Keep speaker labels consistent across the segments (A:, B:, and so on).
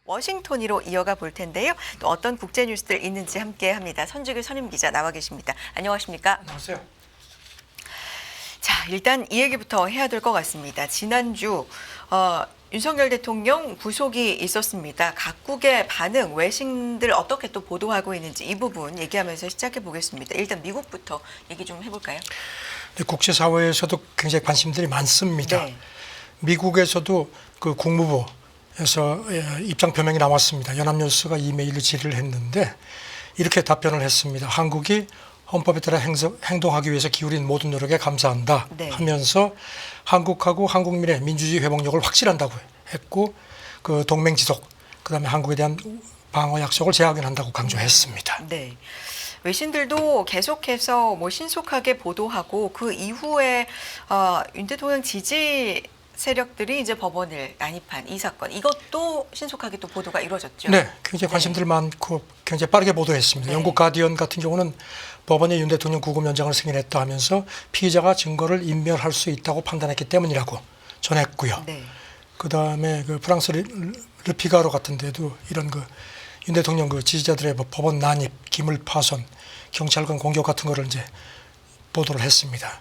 A: 워싱턴으로 이어가 볼 텐데요. 또 어떤 국제 뉴스들 있는지 함께합니다. 선주규 선임 기자 나와 계십니다. 안녕하십니까?
B: 안녕하세요.
A: 자, 일단 이 얘기부터 해야 될 것 같습니다. 지난주 윤석열 대통령 구속이 있었습니다. 각국의 반응, 외신들 어떻게 또 보도하고 있는지 이 부분 얘기하면서 시작해 보겠습니다. 일단 미국부터 얘기 좀 해볼까요?
B: 네, 국제사회에서도 굉장히 관심들이 많습니다.
A: 네.
B: 미국에서도 그 국무부에서 입장 표명이 나왔습니다. 연합뉴스가 이메일을 질의를 했는데 이렇게 답변을 했습니다. 한국이 헌법에 따라 행동하기 위해서 기울인 모든 노력에 감사한다
A: 네.
B: 하면서 한국하고 한국민의 민주주의 회복력을 확실한다고 했고 그 동맹 지속, 그다음에 한국에 대한 방어 약속을 재확인한다고 강조했습니다.
A: 네. 외신들도 계속해서 신속하게 보도하고 그 이후에 윤 대통령 지지 세력들이 이제 법원을 난입한 이 사건, 이것도 신속하게 또 보도가 이루어졌죠.
B: 네, 굉장히 관심들 많고 굉장히 빠르게 보도했습니다.
A: 네.
B: 영국 가디언 같은 경우는 법원이 윤 대통령 구금영장을 승인했다 하면서 피의자가 증거를 인멸할 수 있다고 판단했기 때문이라고 전했고요.
A: 네.
B: 그다음에 그 프랑스 르피가로 같은 데도 이런 그 윤 대통령 그 지지자들의 법원 난입, 기물 파손, 경찰관 공격 같은 거를 이제 보도를 했습니다.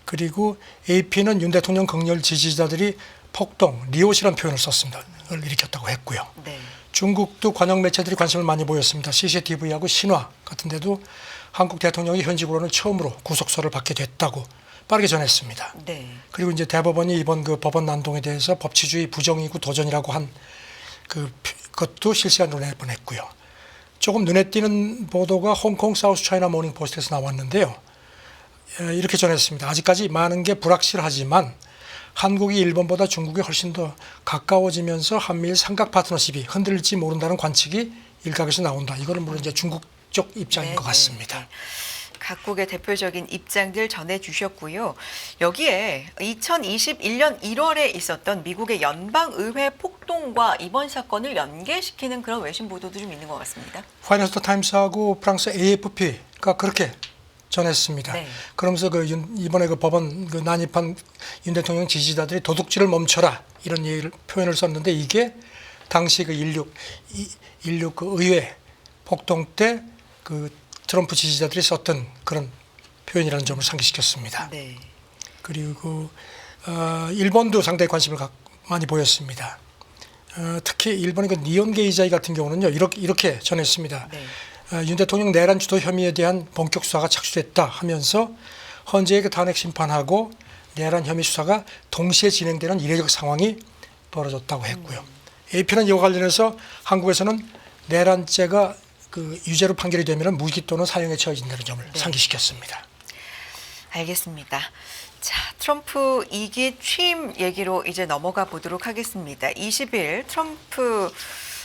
B: 그리고 AP는 윤 대통령 극렬 지지자들이 폭동, 리옷이라는 표현을 썼습니다. 을 일으켰다고 했고요.
A: 네.
B: 중국도 관영 매체들이 관심을 많이 보였습니다. CCTV하고 신화 같은 데도 한국 대통령이 현직으로는 처음으로 구속서를 받게 됐다고 빠르게 전했습니다.
A: 네.
B: 그리고 이제 대법원이 이번 그 법원 난동에 대해서 법치주의 부정이고 도전이라고 한 그것도 실시간으로 내보냈고요. 조금 눈에 띄는 보도가 홍콩 사우스 차이나 모닝 포스트에서 나왔는데요. 이렇게 전했습니다. 아직까지 많은 게 불확실하지만 한국이 일본보다 중국이 훨씬 더 가까워지면서 한미일 삼각 파트너십이 흔들릴지 모른다는 관측이 일각에서 나온다. 이거는 물론 이제 중국 쪽 입장인
A: 네,
B: 것 같습니다.
A: 네. 각국의 대표적인 입장들 전해주셨고요. 여기에 2021년 1월에 있었던 미국의 연방의회 폭동과 이번 사건을 연계시키는 그런 외신 보도도 좀 있는 것 같습니다.
B: 파이낸셜 타임스하고 프랑스 AFP가 그렇게 전했습니다.
A: 네.
B: 그러면서 이번에 그 법원 난입한 윤 대통령 지지자들이 도둑질을 멈춰라 이런 표현을 썼는데 이게 당시 그 16 그 의회 폭동 때 그 트럼프 지지자들이 썼던 그런 표현이라는 점을 상기시켰습니다.
A: 네. 그리고
B: 일본도 상당히 관심을 많이 보였습니다. 특히 일본의 그 니온 게이자이 같은 경우는요 이렇게 전했습니다.
A: 네.
B: 윤 대통령 내란 주도 혐의에 대한 본격 수사가 착수됐다 하면서 헌재의 그 탄핵 심판하고 내란 혐의 수사가 동시에 진행되는 이례적 상황이 벌어졌다고 했고요. AP는 이와 관련해서 한국에서는 내란죄가 그 유죄로 판결이 되면 무기 또는 사형에 처해진다는 점을
A: 네.
B: 상기시켰습니다.
A: 알겠습니다. 자, 트럼프 2기 취임 얘기로 이제 넘어가 보도록 하겠습니다. 20일 트럼프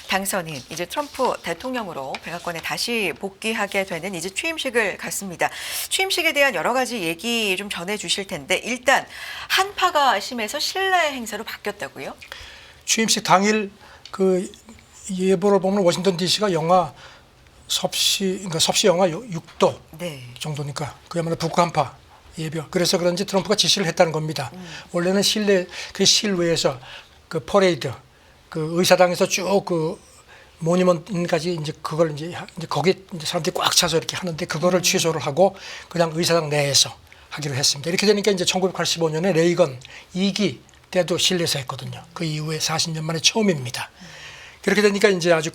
A: 당선인 이제 트럼프 대통령으로 백악관에 다시 복귀하게 되는 이제 취임식을 갖습니다. 취임식에 대한 여러 가지 얘기 좀 전해주실 텐데 일단 한파가 심해서 실내 행사로 바뀌었다고요?
B: 취임식 당일 그 예보를 보면 워싱턴 DC가 영하 섭씨 영하 6도
A: 네.
B: 정도니까 그야말로 북극 한파 예보. 그래서 그런지 트럼프가 지시를 했다는 겁니다. 원래는 실외에서 그 퍼레이드 그 의사당에서 쭉 그 모니먼트까지 이제 그걸 이제 거기 이제 사람들이 꽉 차서 이렇게 하는데 그거를 취소를 하고 그냥 의사당 내에서 하기로 했습니다. 이렇게 되니까 이제 1985년에 레이건 2기 때도 실내에서 했거든요. 그 이후에 40년 만에 처음입니다. 그렇게 되니까 이제 아주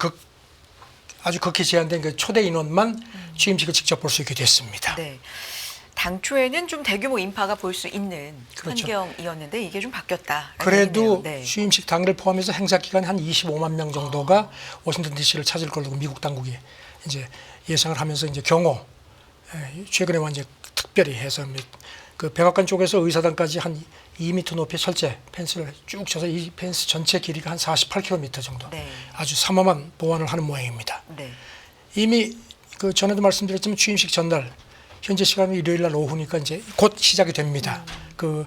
B: 극히 제한된 그 초대 인원만 취임식을 직접 볼 수 있게 됐습니다.
A: 네. 당초에는 좀 대규모 인파가 볼 수 있는
B: 그렇죠.
A: 환경이었는데 이게 좀 바뀌었다.
B: 그래도
A: 네.
B: 취임식 당일을 포함해서 행사 기간에 한 25만 명 정도가 워싱턴 DC를 찾을 걸로 미국 당국이 이제 예상을 하면서 이제 경호 최근에 완전 특별히 해서 그 백악관 쪽에서 의사당까지 한 2m 높이 철제 펜스를 쭉 쳐서 이 펜스 전체 길이가 한 48km 정도.
A: 네.
B: 아주 삼엄한 보안을 하는 모양입니다.
A: 네.
B: 이미 그 전에도 말씀드렸지만 취임식 전날 현재 시간은 일요일 날 오후니까 이제 곧 시작이 됩니다. 그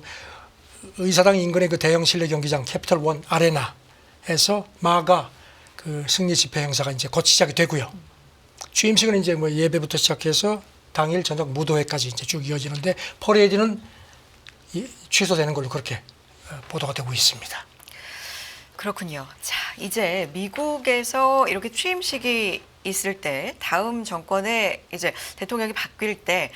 B: 의사당 인근의 그 대형 실내 경기장 캐피털 원 아레나에서 마가 그 승리 집회 행사가 이제 곧 시작이 되고요. 취임식은 이제 뭐 예배부터 시작해서 당일 저녁 무도회까지 이제 쭉 이어지는데 퍼레이드는 취소되는 걸로 그렇게 보도가 되고 있습니다.
A: 그렇군요. 자, 이제 미국에서 이렇게 취임식이 있을 때 다음 정권의 이제 대통령이 바뀔 때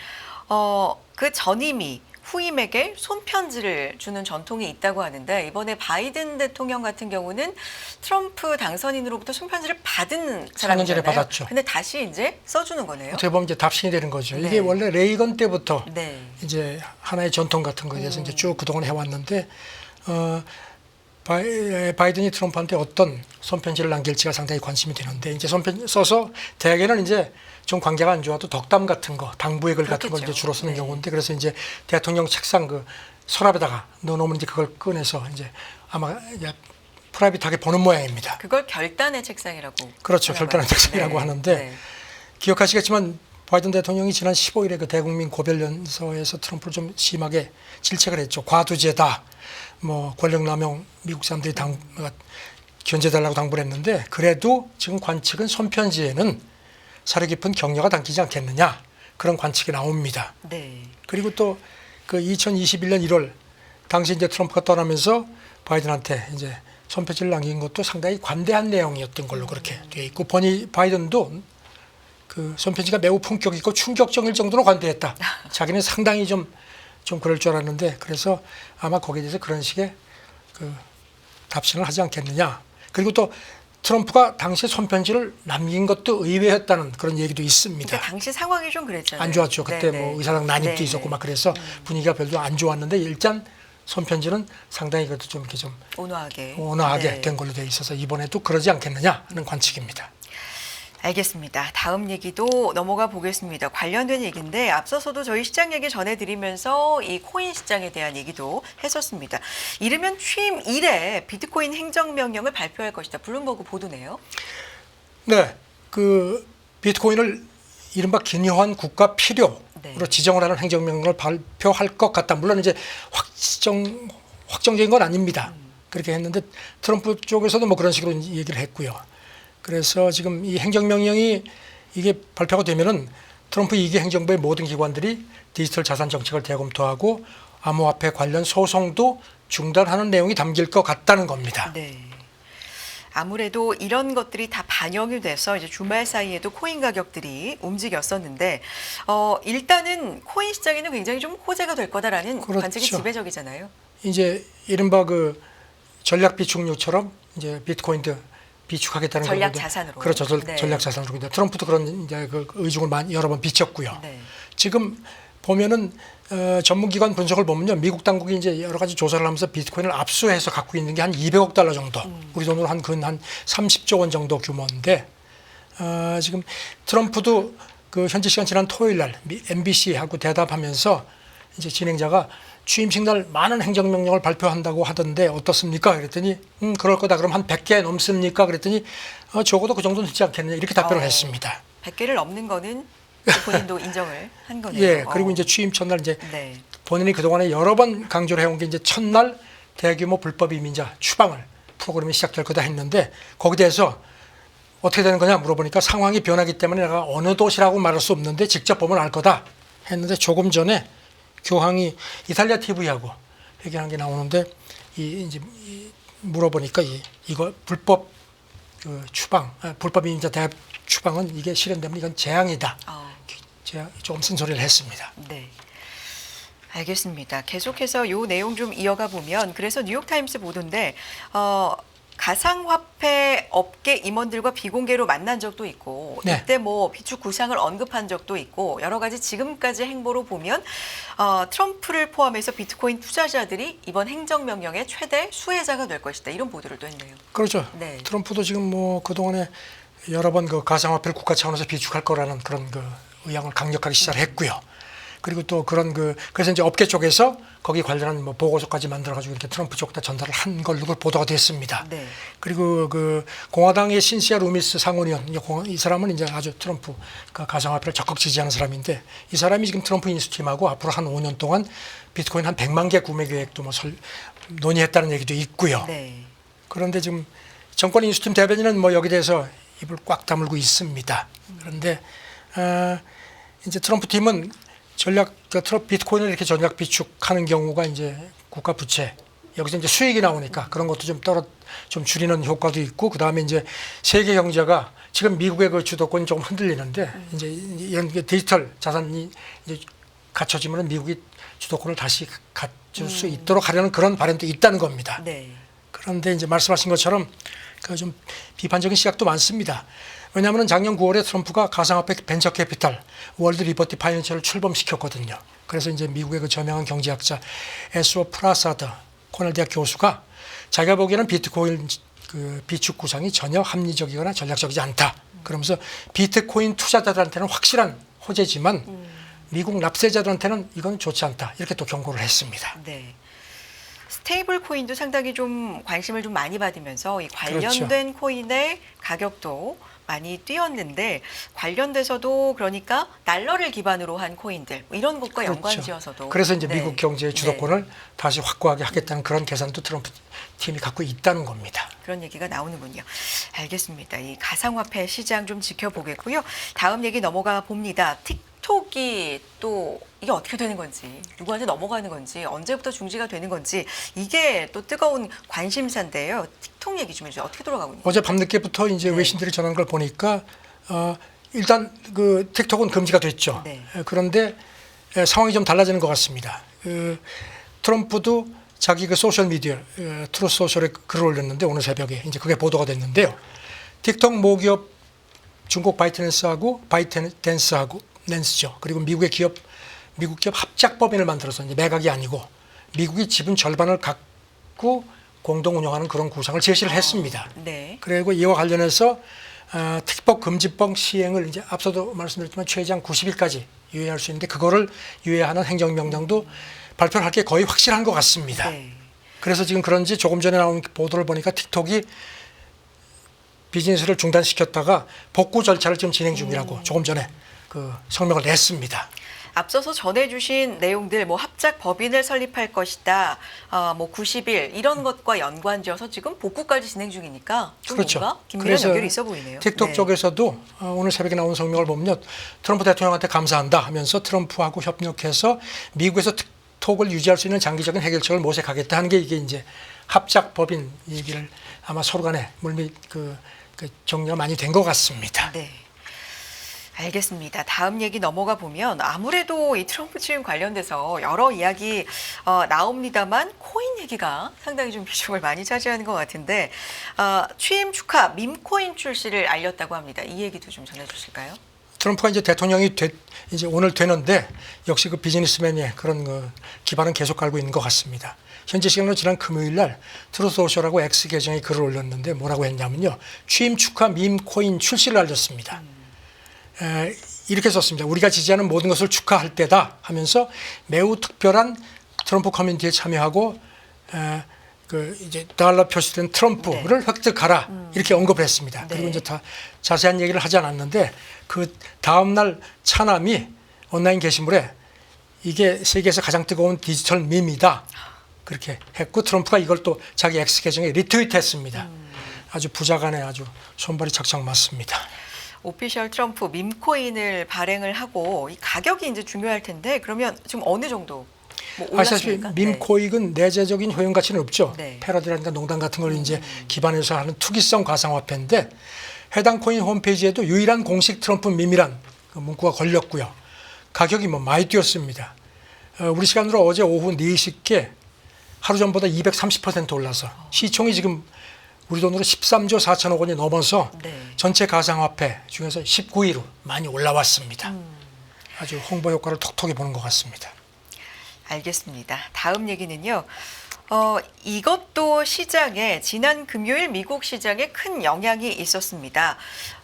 A: 그 전임이 후임에게 손편지를 주는 전통이 있다고 하는데 이번에 바이든 대통령 같은 경우는 트럼프 당선인으로부터 손편지를 받은
B: 4년 전에
A: 사람이잖아요.
B: 받았죠.
A: 근데 다시 이제 써주는 거네요.
B: 어떻게 보면 이제 답신이 되는 거죠.
A: 네.
B: 이게 원래 레이건 때부터
A: 네.
B: 이제 하나의 전통 같은 거에서 이제 쭉 그동안 해왔는데 바이든이 트럼프한테 어떤 손편지를 남길지가 상당히 관심이 되는데 이제 손편 써서 대학에는 이제 좀 관계가 안 좋아도 덕담 같은 거, 당부의 글 같은 걸 이제
A: 그렇겠죠.
B: 주로 쓰는
A: 네.
B: 경우인데 그래서 이제 대통령 책상 그 서랍에다가 넣어놓으면 이제 그걸 꺼내서 이제 아마 이제 프라이빗하게 보는 모양입니다.
A: 그걸 결단의 책상이라고.
B: 그렇죠.
A: 하나
B: 결단의
A: 봐요.
B: 책상이라고
A: 네.
B: 하는데
A: 네.
B: 기억하시겠지만 바이든 대통령이 지난 15일에 그 대국민 고별연서에서 트럼프를 좀 심하게 질책을 했죠. 과두제다. 뭐 권력남용 미국 사람들이 견제달라고 당부를 했는데 그래도 지금 관측은 손편지에는 사려 깊은 격려가 담기지 않겠느냐 그런 관측이 나옵니다.
A: 네.
B: 그리고 또 그 2021년 1월 당시 이제 트럼프가 떠나면서 바이든한테 이제 손편지를 남긴 것도 상당히 관대한 내용이었던 걸로 그렇게 돼 있고 보니 바이든도 그 손편지가 매우 품격 있고 충격적일 정도로 관대했다. 자기는 상당히 좀 그럴 줄 알았는데 그래서 아마 거기에 대해서 그런 식의 그 답신을 하지 않겠느냐. 그리고 또 트럼프가 당시에 손편지를 남긴 것도 의외였다는 그런 얘기도 있습니다.
A: 그러니까 당시 상황이 좀 그랬잖아요.
B: 안 좋았죠. 그때
A: 네네.
B: 뭐 의사당 난입도
A: 네네.
B: 있었고 막 그래서 분위기가 별로 안 좋았는데 일단 손편지는 상당히 그래도 좀 이렇게 좀
A: 온화하게
B: 된 걸로 돼 있어서 이번에도 그러지 않겠느냐 하는 관측입니다.
A: 알겠습니다. 다음 얘기도 넘어가 보겠습니다. 관련된 얘기인데 앞서서도 저희 시장 얘기 전해드리면서 이 코인 시장에 대한 얘기도 했었습니다. 이르면 취임 이래 비트코인 행정명령을 발표할 것이다. 블룸버그 보도네요.
B: 네, 그 비트코인을 이른바 기묘한 국가 필요로
A: 네.
B: 지정을 하는 행정명령을 발표할 것 같다. 물론 이제 확정적인 건 아닙니다. 그렇게 했는데 트럼프 쪽에서도 뭐 그런 식으로 얘기를 했고요. 그래서 지금 이 행정명령이 이게 발표가 되면은 트럼프 2기 행정부의 모든 기관들이 디지털 자산 정책을 재검토하고 암호화폐 관련 소송도 중단하는 내용이 담길 것 같다는 겁니다.
A: 네. 아무래도 이런 것들이 다 반영이 돼서 이제 주말 사이에도 코인 가격들이 움직였었는데 일단은 코인 시장에는 굉장히 좀 호재가 될 거다라는
B: 그렇죠.
A: 관측이 지배적이잖아요.
B: 이제 이른바 그 전략 비축류처럼 이제 비트코인도 비축하겠다는
A: 전략
B: 건데.
A: 자산으로.
B: 그렇죠.
A: 네.
B: 전략 자산으로. 이제 트럼프도 그런 이제 그 의중을 여러 번 비쳤고요.
A: 네.
B: 지금 보면은 전문기관 분석을 보면요, 미국 당국이 이제 여러 가지 조사를 하면서 비트코인을 압수해서 갖고 있는 게 한 200억 달러 정도, 우리 돈으로 한 30조 원 정도 규모인데 지금 트럼프도 그 현지 시간 지난 토요일 날 MBC하고 대답하면서 이제 진행자가 취임식 날 많은 행정명령을 발표한다고 하던데 어떻습니까? 그랬더니 그럴 거다. 그럼 한 100개 넘습니까? 그랬더니 적어도 그 정도는 되지 않겠느냐 이렇게 답변을 했습니다.
A: 100개를 넘는 거는 본인도 인정을 한 거네요.
B: 예, 그리고 이제 취임 첫날 이제
A: 네.
B: 본인이 그동안에 여러 번 강조를 해온 게 이제 첫날 대규모 불법 이민자 추방을 프로그램이 시작될 거다 했는데 거기에 대해서 어떻게 되는 거냐 물어보니까 상황이 변하기 때문에 내가 어느 도시라고 말할 수 없는데 직접 보면 알 거다 했는데 조금 전에 교황이 이탈리아 TV하고 얘기하는 게 나오는데 이제 물어보니까 이거 불법 그 추방, 불법 이민자 대합 추방은 이게 실현되면 이건 재앙이다. 제가 조금 쓴소리를 했습니다.
A: 네. 알겠습니다. 계속해서 이 내용 좀 이어가 보면 그래서 뉴욕타임스 보도인데 가상화폐 업계 임원들과 비공개로 만난 적도 있고
B: 네.
A: 이때 뭐 비축 구상을 언급한 적도 있고 여러 가지 지금까지 행보로 보면 트럼프를 포함해서 비트코인 투자자들이 이번 행정명령의 최대 수혜자가 될 것이다. 이런 보도를 또 했네요.
B: 그렇죠.
A: 네.
B: 트럼프도 지금 뭐 그동안에 여러 번 그 가상화폐를 국가 차원에서 비축할 거라는 그런 그 의향을 강력하게 시사를 했고요. 그리고 또 그런 그래서 이제 업계 쪽에서 거기 관련한 뭐 보고서까지 만들어가지고 이렇게 트럼프 쪽에다 전달을 한 걸로 보도가 됐습니다.
A: 네.
B: 그리고 그 공화당의 신시아 루미스 상원의원 이 사람은 이제 아주 트럼프 그 가상화폐를 적극 지지하는 사람인데 이 사람이 지금 트럼프 인수팀하고 앞으로 한 5년 동안 비트코인 한 100만 개 구매 계획도 뭐 논의했다는 얘기도 있고요.
A: 네.
B: 그런데 지금 정권 인수팀 대변인은 뭐 여기 대해서 입을 꽉 다물고 있습니다. 그런데 이제 트럼프 팀은 비트코인을 이렇게 전략 비축하는 경우가 이제 국가 부채 여기서 이제 수익이 나오니까 그런 것도 좀 줄이는 효과도 있고, 그 다음에 이제 세계 경제가 지금 미국의 그 주도권이 조금 흔들리는데 이제 이런 게 디지털 자산이 이제 갖춰지면 미국이 주도권을 다시 갖출 수 있도록 하려는 그런 바람도 있다는 겁니다.
A: 네.
B: 그런데 이제 말씀하신 것처럼 그 좀 비판적인 시각도 많습니다. 왜냐하면 작년 9월에 트럼프가 가상화폐 벤처 캐피탈 월드 리버티 파이낸셜을 출범시켰거든요. 그래서 이제 미국의 그 저명한 경제학자 에스워 프라사드 코넬 대학 교수가 자기가 보기에는 비트코인 그 비축 구상이 전혀 합리적이거나 전략적이지 않다. 그러면서 비트코인 투자자들한테는 확실한 호재지만 미국 납세자들한테는 이건 좋지 않다. 이렇게 또 경고를 했습니다.
A: 네. 스테이블 코인도 상당히 좀 관심을 좀 많이 받으면서 이 관련된 코인의 가격도 많이 뛰었는데, 관련돼서도 그러니까 달러를 기반으로 한 코인들 이런 것과 연관지어서도
B: 그래서 이제
A: 네.
B: 미국 경제의 주도권을 다시 확고하게 하겠다는 그런 계산도 트럼프 팀이 갖고 있다는 겁니다.
A: 그런 얘기가 나오는군요. 알겠습니다. 이 가상화폐 시장 좀 지켜보겠고요. 다음 얘기 넘어가 봅니다. 틱톡이 또 이게 어떻게 되는 건지, 누구한테 넘어가는 건지, 언제부터 중지가 되는 건지, 이게 또 뜨거운 관심사인데요. 틱톡 얘기 좀 해주세요. 어떻게 돌아가고 있는지.
B: 어제 밤늦게부터 이제 외신들이 전한 걸 보니까 일단 그 틱톡은 금지가 됐죠.
A: 네.
B: 그런데 상황이 좀 달라지는 것 같습니다. 트럼프도 자기 그 소셜 미디어 트루스 소셜에 글을 올렸는데 오늘 새벽에 이제 그게 보도가 됐는데요. 틱톡 모기업 중국 바이트댄스하고 낸스죠. 그리고 미국 기업 합작법인을 만들어서 이제 매각이 아니고 미국이 지분 절반을 갖고 공동 운영하는 그런 구상을 제시를 했습니다.
A: 네.
B: 그리고 이와 관련해서 틱톡 금지법 시행을 이제 앞서도 말씀드렸지만 최장 90일까지 유예할 수 있는데 그거를 유예하는 행정명령도 발표를 할 게 거의 확실한 것 같습니다.
A: 네.
B: 그래서 지금 그런지 조금 전에 나온 보도를 보니까 틱톡이 비즈니스를 중단시켰다가 복구 절차를 지금 진행 중이라고 조금 전에 그 성명을 냈습니다.
A: 앞서서 전해주신 내용들, 뭐 합작 법인을 설립할 것이다, 뭐 90일 이런 것과 연관지어서 지금 복구까지 진행 중이니까 좀
B: 그렇죠.
A: 뭔가 긴밀한 연결이 있어 보이네요.
B: 틱톡
A: 네.
B: 쪽에서도 오늘 새벽에 나온 성명을 보면 트럼프 대통령한테 감사한다 하면서 트럼프하고 협력해서 미국에서 틱톡을 유지할 수 있는 장기적인 해결책을 모색하겠다 하는 게 이게 이제 합작 법인 얘기를 아마 서로 간에 물밑 그 정리가 많이 된 것 같습니다.
A: 네. 알겠습니다. 다음 얘기 넘어가 보면 아무래도 이 트럼프 취임 관련돼서 여러 이야기 나옵니다만 코인 얘기가 상당히 좀 비중을 많이 차지하는 것 같은데 취임 축하 밈코인 출시를 알렸다고 합니다. 이 얘기도 좀 전해주실까요?
B: 트럼프가 이제 대통령이 이제 오늘 되는데 역시 그 비즈니스맨의 그런 그 기반은 계속 갈고 있는 것 같습니다. 현지 시간으로 지난 금요일 날 트루소셜하고 X 계정에 글을 올렸는데 뭐라고 했냐면요. 취임 축하 밈코인 출시를 알렸습니다. 이렇게 썼습니다. 우리가 지지하는 모든 것을 축하할 때다 하면서 매우 특별한 트럼프 커뮤니티에 참여하고 그 이제 달러 표시된 트럼프를 획득하라 이렇게 언급을 했습니다.
A: 네.
B: 그리고 이제 다 자세한 얘기를 하지 않았는데 그 다음 날 차남이 온라인 게시물에 이게 세계에서 가장 뜨거운 디지털 밈이다 그렇게 했고 트럼프가 이걸 또 자기 X 계정에 리트윗했습니다. 아주 부자간에 아주 손발이 착착 맞습니다.
A: 오피셜 트럼프 밈코인을 발행을 하고 이 가격이 이제 중요할 텐데 그러면 지금 어느 정도 뭐
B: 아시다시피
A: 올랐습니까?
B: 밈코인은 내재적인 효용 가치는 없죠.
A: 네.
B: 패러디라든가 농담 같은 걸 이제 기반해서 하는 투기성 가상화폐인데 해당 코인 홈페이지에도 유일한 공식 트럼프 밈이란 그 문구가 걸렸고요. 가격이 뭐 많이 뛰었습니다. 우리 시간으로 어제 오후 4시께 하루 전보다 230% 올라서 시총이 지금 우리 돈으로 13조 4천억 원이 넘어서
A: 네.
B: 전체 가상화폐 중에서 19위로 많이 올라왔습니다. 아주 홍보 효과를 톡톡히 보는 것 같습니다.
A: 알겠습니다. 다음 얘기는요. 이것도 시장에 지난 금요일 미국 시장에 큰 영향이 있었습니다.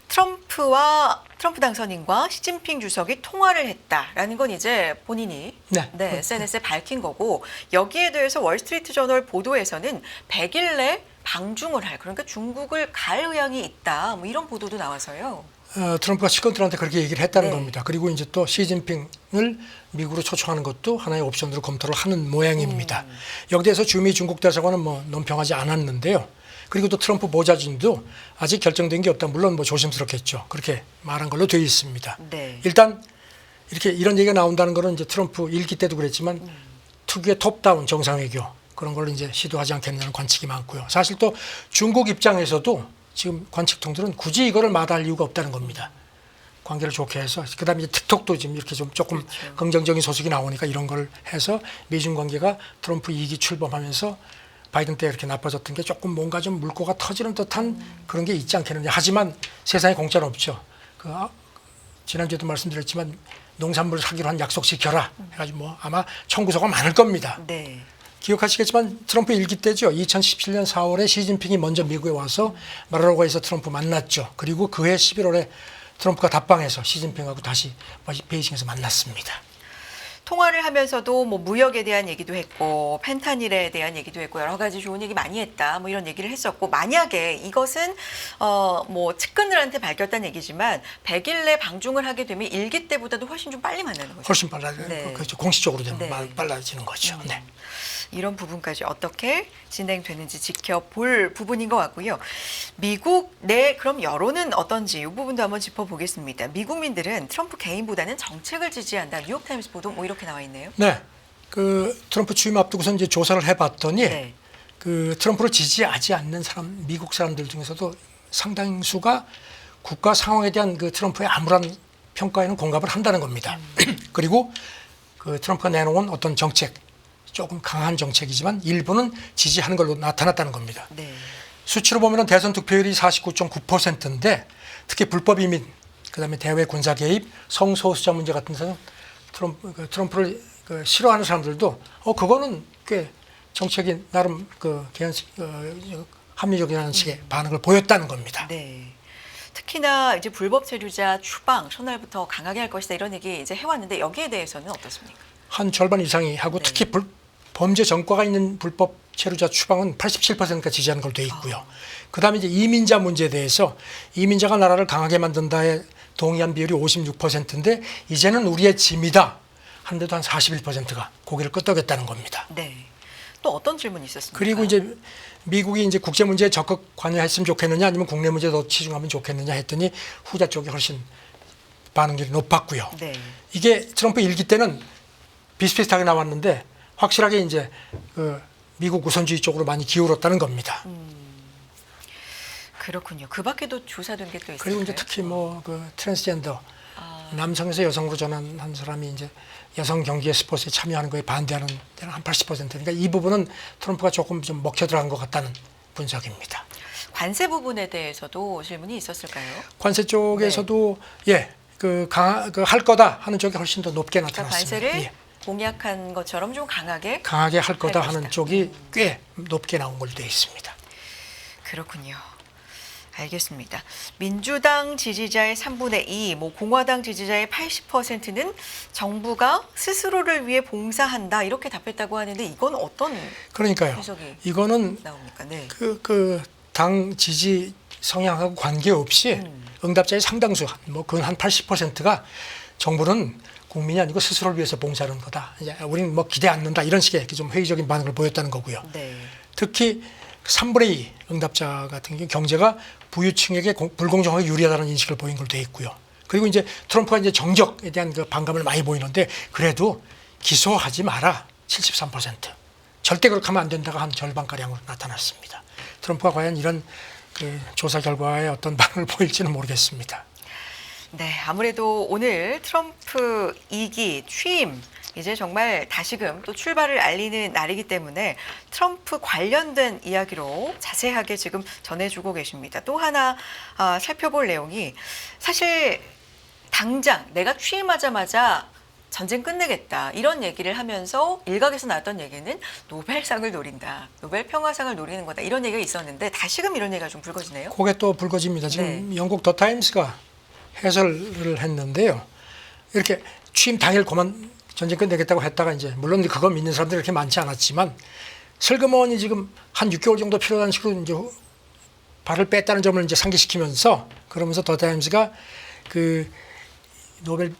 A: 트럼프 당선인과 시진핑 주석이 통화를 했다라는 건 이제 본인이
B: 네.
A: SNS에 밝힌 거고 여기에 대해서 월스트리트 저널 보도에서는 100일 내 방중을 할 그러니까 중국을 갈 의향이 있다 뭐 이런 보도도 나와서요.
B: 트럼프가 측근들한테 그렇게 얘기를 했다는
A: 네.
B: 겁니다. 그리고 이제 또 시진핑을 미국으로 초청하는 것도 하나의 옵션으로 검토를 하는 모양입니다. 여기 대해서 주미 중국 대사관은 뭐 논평하지 않았는데요. 그리고 또 트럼프 보좌진도 아직 결정된 게 없다. 물론 뭐 조심스럽겠죠. 그렇게 말한 걸로 되어 있습니다.
A: 네.
B: 일단 이렇게 이런 얘기가 나온다는 거는 이제 트럼프 일기 때도 그랬지만 특유의 톱다운 정상외교 그런 걸 이제 시도하지 않겠느냐는 관측이 많고요. 사실 또 중국 입장에서도 지금 관측통들은 굳이 이거를 마다할 이유가 없다는 겁니다. 관계를 좋게 해서 그다음에 이제 틱톡도 지금 이렇게 좀 조금
A: 그렇죠.
B: 긍정적인 소식이 나오니까 이런 걸 해서 미중 관계가 트럼프 2기 출범하면서 바이든 때 이렇게 나빠졌던 게 조금 뭔가 좀 물꼬가 터지는 듯한 그런 게 있지 않겠느냐. 하지만 세상에 공짜는 없죠. 지난주에도 말씀드렸지만 농산물 사기로 한 약속 지켜라 해가지고 뭐 아마 청구서가 많을 겁니다.
A: 네.
B: 기억하시겠지만 트럼프 1기 때죠. 2017년 4월에 시진핑이 먼저 미국에 와서 마라로가에서 트럼프 만났죠. 그리고 그해 11월에 트럼프가 답방해서 시진핑하고 다시 베이징에서 만났습니다.
A: 통화를 하면서도 뭐 무역에 대한 얘기도 했고 펜타닐에 대한 얘기도 했고 여러 가지 좋은 얘기 많이 했다 뭐 이런 얘기를 했었고 만약에 이것은 뭐 측근들한테 밝혔다는 얘기지만 100일 내 방중을 하게 되면 1기 때보다도 훨씬 좀 빨리 만나는 거죠.
B: 훨씬 빨라요.
A: 네.
B: 그렇죠. 공식적으로 되면
A: 네.
B: 빨라지는 거죠. 네.
A: 이런 부분까지 어떻게 진행되는지 지켜볼 부분인 것 같고요. 미국 내 그럼 여론은 어떤지 이 부분도 한번 짚어보겠습니다. 미국민들은 트럼프 개인보다는 정책을 지지한다. 뉴욕타임스 보도 뭐 이렇게 나와 있네요.
B: 네. 트럼프 취임 앞두고서 이제 조사를 해봤더니
A: 네.
B: 트럼프를 지지하지 않는 사람, 미국 사람들 중에서도 상당수가 국가 상황에 대한 트럼프의 암울한 평가에는 공감을 한다는 겁니다. 그리고 트럼프가 내놓은 어떤 정책, 조금 강한 정책이지만 일부는 지지하는 걸로 나타났다는 겁니다.
A: 네.
B: 수치로 보면 대선 득표율이 49.9%인데 특히 불법 이민, 그다음에 대외 군사 개입, 성소수자 문제 같은 데서는 트럼프를 싫어하는 사람들도 그거는 꽤 정책이 나름 합리적이라는 식의 반응을 보였다는 겁니다.
A: 네. 특히나 이제 불법 체류자 추방 첫날부터 강하게 할 것이다 이런 얘기 이제 해왔는데 여기에 대해서는 어떻습니까?
B: 한 절반 이상이 하고
A: 네.
B: 특히 범죄 전과가 있는 불법 체류자 추방은 87%가 지지하는 걸로 되어 있고요. 그다음에 이제 이민자 문제에 대해서 이민자가 나라를 강하게 만든다에 동의한 비율이 56%인데 이제는 우리의 짐이다 하는데도 한 41%가 고개를 끄덕였다는 겁니다.
A: 네. 또 어떤 질문이 있었습니까?
B: 그리고 이제 미국이 이제 국제 문제에 적극 관여했으면 좋겠느냐 아니면 국내 문제에 더 치중하면 좋겠느냐 했더니 후자 쪽이 훨씬 반응률이 높았고요.
A: 네.
B: 이게 트럼프 1기 때는 비슷비슷하게 나왔는데 확실하게 이제 미국 우선주의 쪽으로 많이 기울었다는 겁니다.
A: 그렇군요. 그 밖에도 조사된 게 또 있어요.
B: 그리고 이제 특히 트랜스젠더 남성에서 여성으로 전환한 사람이 이제 여성 경기에 스포츠에 참여하는 거에 반대하는 데는 한 80%니까 이 부분은 트럼프가 조금 좀 먹혀 들어간 것 같다는 분석입니다.
A: 관세 부분에 대해서도 질문이 있었을까요?
B: 관세 쪽에서도 할 거다 하는 쪽이 훨씬 더 높게
A: 그러니까
B: 나타났습니다.
A: 관세를 공약한 것처럼 좀 강하게
B: 할 거다
A: 할
B: 하는
A: 것이다.
B: 쪽이 꽤 높게 나온 걸로 되어 있습니다.
A: 그렇군요. 알겠습니다. 민주당 지지자의 3분의 2, 공화당 지지자의 80%는 정부가 스스로를 위해 봉사한다 이렇게 답했다고 하는데 이건 어떤
B: 그러니까요.
A: 해석이
B: 이거는
A: 나옵니까? 네.
B: 당 지지 성향하고 관계없이 응답자의 상당수, 그건 한 80%가 정부는 국민이 아니고 스스로를 위해서 봉사하는 거다. 우리는 기대 않는다. 이런 식의 좀 회의적인 반응을 보였다는 거고요.
A: 네.
B: 특히 3분의 2 응답자 같은 경우 경제가 부유층에게 불공정하게 유리하다는 인식을 보인 걸로 되어 있고요. 그리고 이제 트럼프가 이제 정적에 대한 반감을 많이 보이는데 그래도 기소하지 마라 73%. 절대 그렇게 하면 안 된다가 한 절반가량으로 나타났습니다. 트럼프가 과연 이런 조사 결과에 어떤 반응을 보일지는 모르겠습니다.
A: 네, 아무래도 오늘 트럼프 2기 취임 이제 정말 다시금 또 출발을 알리는 날이기 때문에 트럼프 관련된 이야기로 자세하게 지금 전해주고 계십니다. 또 하나 살펴볼 내용이 사실 당장 내가 취임하자마자 전쟁 끝내겠다 이런 얘기를 하면서 일각에서 나왔던 얘기는 노벨상을 노린다. 노벨 평화상을 노리는 거다. 이런 얘기가 있었는데 다시금 이런 얘기가 좀 불거지네요.
B: 그게 또 불거집니다. 지금
A: 네.
B: 영국 더 타임스가 해설을 했는데요. 이렇게 취임 당일 전쟁 끝내겠다고 했다가 이제 물론 그거 믿는 사람들이 그렇게 많지 않았지만 슬그머니 지금 한 6개월 정도 필요한 식으로 이제 발을 뺐다는 점을 이제 상기시키면서 그러면서 더 타임스가 노벨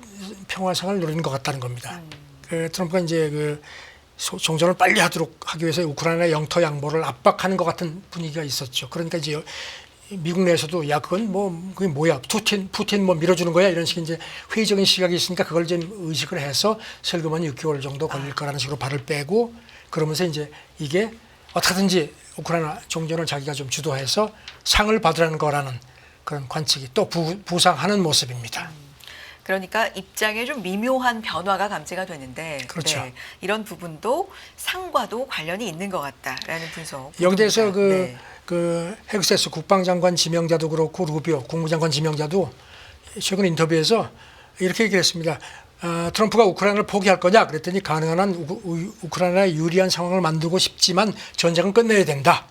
B: 평화상을 노리는 것 같다는 겁니다. 트럼프가 이제 종전을 빨리 하기 위해서 우크라이나 영토 양보를 압박하는 것 같은 분위기가 있었죠. 그러니까 이제 미국 내에서도 그게 뭐야 푸틴 밀어주는 거야 이런 식의 이제 회의적인 시각이 있으니까 그걸 좀 의식을 해서 슬그머니 6개월 정도 걸릴 거라는 식으로 발을 빼고 그러면서 이제 이게 어떻게든지 우크라이나 종전을 자기가 좀 주도해서 상을 받으라는 거라는 그런 관측이 또 부상하는 모습입니다.
A: 그러니까 입장에 좀 미묘한 변화가 감지가 되는데
B: 그렇죠.
A: 네, 이런 부분도 상과도 관련이 있는 것 같다라는 분석.
B: 여기 대해서
A: 네.
B: 그 헥세스 국방장관 지명자도 그렇고 루비오 국무장관 지명자도 최근 인터뷰에서 이렇게 얘기를 했습니다. 트럼프가 우크라이나를 포기할 거냐 그랬더니 가능한 한 우크라이나에 유리한 상황을 만들고 싶지만 전쟁은 끝내야 된다.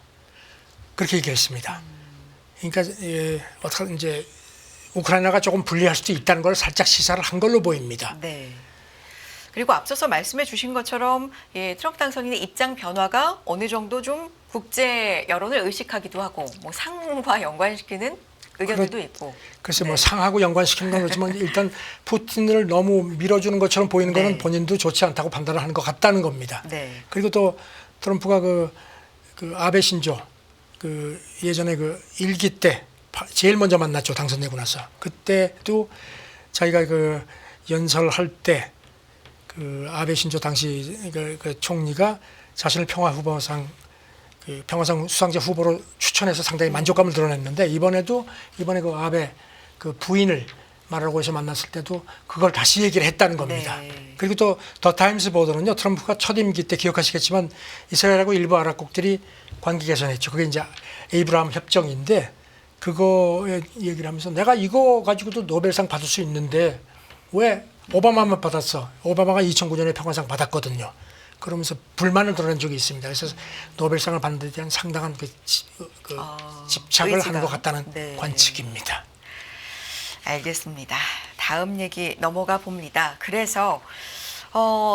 B: 그렇게 얘기했습니다. 그러니까 어떻게 이제 우크라이나가 조금 불리할 수도 있다는 걸 살짝 시사를 한 걸로 보입니다.
A: 네. 그리고 앞서서 말씀해 주신 것처럼 트럼프 당선인의 입장 변화가 어느 정도 좀 국제 여론을 의식하기도 하고 뭐 상과 연관시키는 의견들도 있고.
B: 글쎄
A: 네.
B: 뭐 상하고 연관시키는 건 그렇지만 일단 푸틴을 너무 밀어주는 것처럼 보이는
A: 네.
B: 거는 본인도 좋지 않다고 판단을 하는 것 같다는 겁니다.
A: 네.
B: 그리고 또 트럼프가 그 아베 신조 그 예전에 그 일기 때 제일 먼저 만났죠. 당선되고 나서. 그때도 자기가 그 연설할 때 그 아베 신조 당시 그 총리가 자신을 평화상 수상자 후보로 추천해서 상당히 만족감을 드러냈는데 이번에 그 아베 그 부인을 말하고 해서 만났을 때도 그걸 다시 얘기를 했다는 겁니다.
A: 네.
B: 그리고 또 더 타임스 보도는요. 트럼프가 첫 임기 때 기억하시겠지만 이스라엘하고 일부 아랍국들이 관계 개선했죠. 그게 이제 에이브라함 협정인데 그거에 얘기를 하면서 내가 이거 가지고도 노벨상 받을 수 있는데 왜 오바마만 받았어? 오바마가 2009년에 평화상 받았거든요. 그러면서 불만을 드러낸 적이 있습니다. 그래서 노벨상을 받는 데 대한 상당한 집착을
A: 의지가.
B: 하는 것 같다는
A: 네.
B: 관측입니다.
A: 알겠습니다. 다음 얘기 넘어가 봅니다. 그래서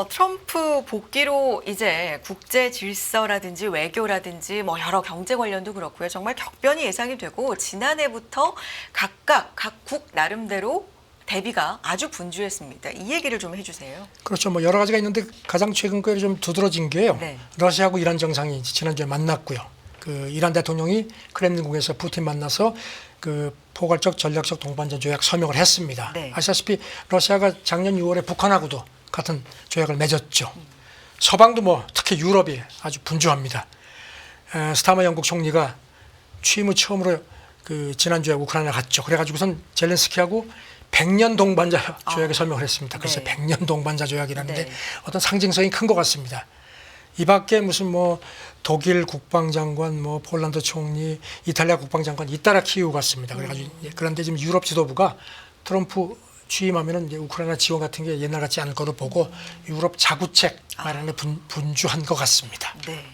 A: 트럼프 복귀로 이제 국제 질서라든지 외교라든지 뭐 여러 경제 관련도 그렇고요. 정말 격변이 예상이 되고 지난해부터 각각 각 국 나름대로 대비가 아주 분주했습니다. 이 얘기를 좀 해주세요.
B: 그렇죠. 뭐 여러 가지가 있는데 가장 최근 거에 좀 두드러진 게요.
A: 네.
B: 러시아하고 이란 정상이 지난주에 만났고요. 그 이란 대통령이 크렘린궁에서 푸틴 만나서 그 포괄적 전략적 동반자 조약 서명을 했습니다.
A: 네.
B: 아시다시피 러시아가 작년 6월에 북한하고도 같은 조약을 맺었죠. 서방도 뭐 특히 유럽이 아주 분주합니다. 스타머 영국 총리가 취임 후 처음으로 그 지난주에 우크라이나 갔죠. 그래가지고선 젤렌스키하고 100년 동반자 조약에 서명을 했습니다. 그래서
A: 네.
B: 100년 동반자 조약이라는데
A: 네.
B: 어떤 상징성이 큰 것 같습니다. 이 밖에 무슨 뭐 독일 국방장관, 뭐 폴란드 총리, 이탈리아 국방장관 잇따라 키우고 갔습니다. 그래가지고 그런데 지금 유럽 지도부가 트럼프 취임하면은 이제 우크라이나 지원 같은 게 옛날 같지 않을 거로 보고 유럽 자구책 마련에 분주한 것 같습니다.
A: 네.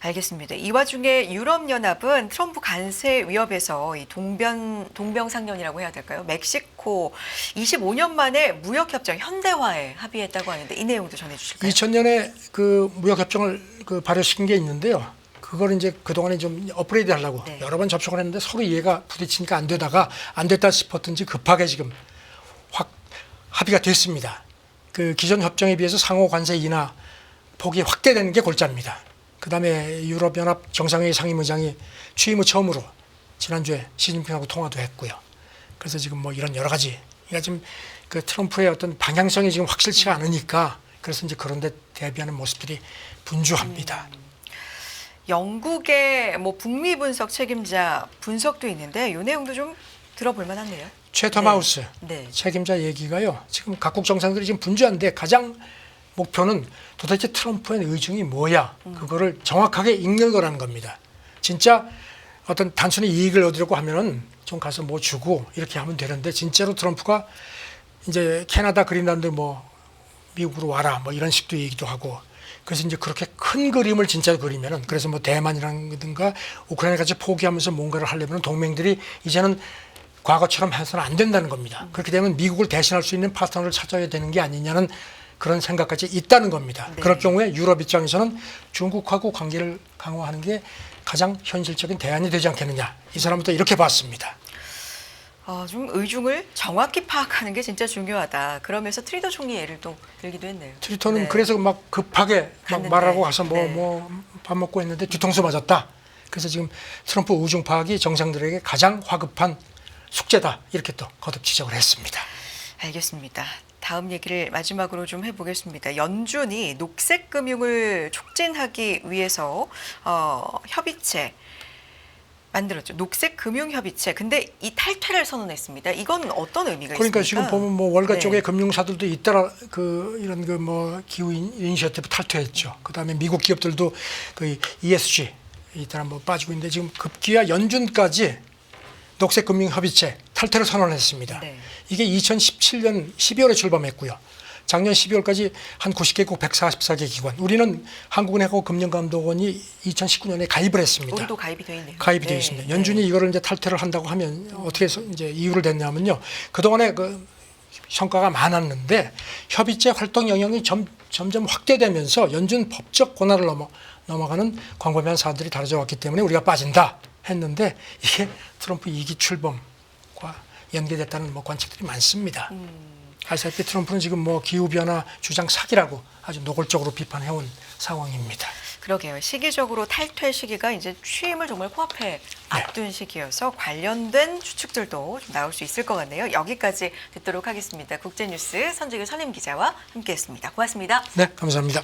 A: 알겠습니다. 이 와중에 유럽연합은 트럼프 관세 위협에서 이 동병상련이라고 해야 될까요? 멕시코 25년 만에 무역협정 현대화에 합의했다고 하는데 이 내용도 전해주실까요?
B: 2000년에 그 무역협정을 그 발효시킨 게 있는데요. 그걸 이제 그동안에 좀 업그레이드 하려고
A: 네.
B: 여러 번 접촉을 했는데 서로 이해가 부딪히니까 안 되다가 안 됐다 싶었든지 급하게 지금 확 합의가 됐습니다. 그 기존 협정에 비해서 상호 관세 인하 폭이 확대되는 게 골자입니다. 그다음에 유럽연합 정상회의 상임의장이 취임 후 처음으로 지난주에 시진핑하고 통화도 했고요. 그래서 지금 뭐 이런 여러 가지, 그러니까 지금 그 트럼프의 어떤 방향성이 지금 확실치가 않으니까 그래서 이제 그런데 대비하는 모습들이 분주합니다.
A: 영국의 뭐 북미 분석 책임자 분석도 있는데 이 내용도 좀 들어볼 만하네요.
B: 최톰 하우스
A: 네.
B: 책임자 얘기가요. 지금 각국 정상들이 지금 분주한데 가장 목표는 도대체 트럼프의 의중이 뭐야? 그거를 정확하게 읽는 거라는 겁니다. 진짜 어떤 단순히 이익을 얻으려고 하면은 좀 가서 뭐 주고 이렇게 하면 되는데 진짜로 트럼프가 이제 캐나다, 그린란드 뭐 미국으로 와라 뭐 이런 식도 얘기도 하고 그래서 이제 그렇게 큰 그림을 진짜 그리면은 그래서 뭐 대만이라든가 우크라이나까지 포기하면서 뭔가를 하려면 동맹들이 이제는 과거처럼 해서는 안 된다는 겁니다. 그렇게 되면 미국을 대신할 수 있는 파트너를 찾아야 되는 게 아니냐는 그런 생각까지 있다는 겁니다.
A: 네.
B: 그럴 경우에 유럽 입장에서는 중국하고 관계를 강화하는 게 가장 현실적인 대안이 되지 않겠느냐. 이 사람부터 이렇게 봤습니다.
A: 좀 의중을 정확히 파악하는 게 진짜 중요하다. 그러면서 트리더 총리 예를 또 들기도 했네요.
B: 트리터는
A: 네.
B: 그래서 막 급하게 막
A: 갔는데,
B: 말하고 가서
A: 네.
B: 뭐 밥 먹고 했는데 뒤통수 맞았다. 그래서 지금 트럼프 의중 파악이 정상들에게 가장 화급한 숙제다. 이렇게 또 거듭 지적을 했습니다.
A: 알겠습니다. 다음 얘기를 마지막으로 좀 해보겠습니다. 연준이 녹색 금융을 촉진하기 위해서 협의체 만들었죠. 녹색 금융 협의체. 근데 이 탈퇴를 선언했습니다. 이건 어떤 의미가
B: 그러니까
A: 있습니까?
B: 지금 보면 뭐 월가
A: 네.
B: 쪽에 금융사들도 잇따라 그 이런 그 뭐 기후 이니셔티브 탈퇴했죠. 그다음에 미국 기업들도 그 ESG 잇따라 뭐 빠지고 있는데 지금 급기야 연준까지 녹색 금융 협의체 탈퇴를 선언했습니다.
A: 네.
B: 이게 2017년 12월에 출범했고요. 작년 12월까지 한 90개국 144개 기관. 우리는 한국은행하고 금융감독원이 2019년에 가입을 했습니다.
A: 우리도 가입이 돼 있네요.
B: 가입이 되어
A: 네,
B: 있습니다.
A: 네.
B: 연준이 이거를 이제 탈퇴를 한다고 하면 어떻게 해서 이제 이유를 댔냐면요. 그동안에 그 성과가 많았는데 협의체 활동 영역이 점점 확대되면서 연준 법적 권한을 넘어가는 광범위한 사안들이 다뤄져 왔기 때문에 우리가 빠진다 했는데 이게 트럼프 2기 출범과 연계됐다는 뭐 관측들이 많습니다. 아시다시피 트럼프는 지금 뭐 기후변화 주장 사기라고 아주 노골적으로 비판해온 상황입니다.
A: 그러게요. 시기적으로 탈퇴 시기가 이제 취임을 정말 코앞에 앞둔 시기여서 관련된 추측들도 좀 나올 수 있을 것 같네요. 여기까지 듣도록 하겠습니다. 국제뉴스 선재규 선임 기자와 함께했습니다. 고맙습니다.
B: 네, 감사합니다.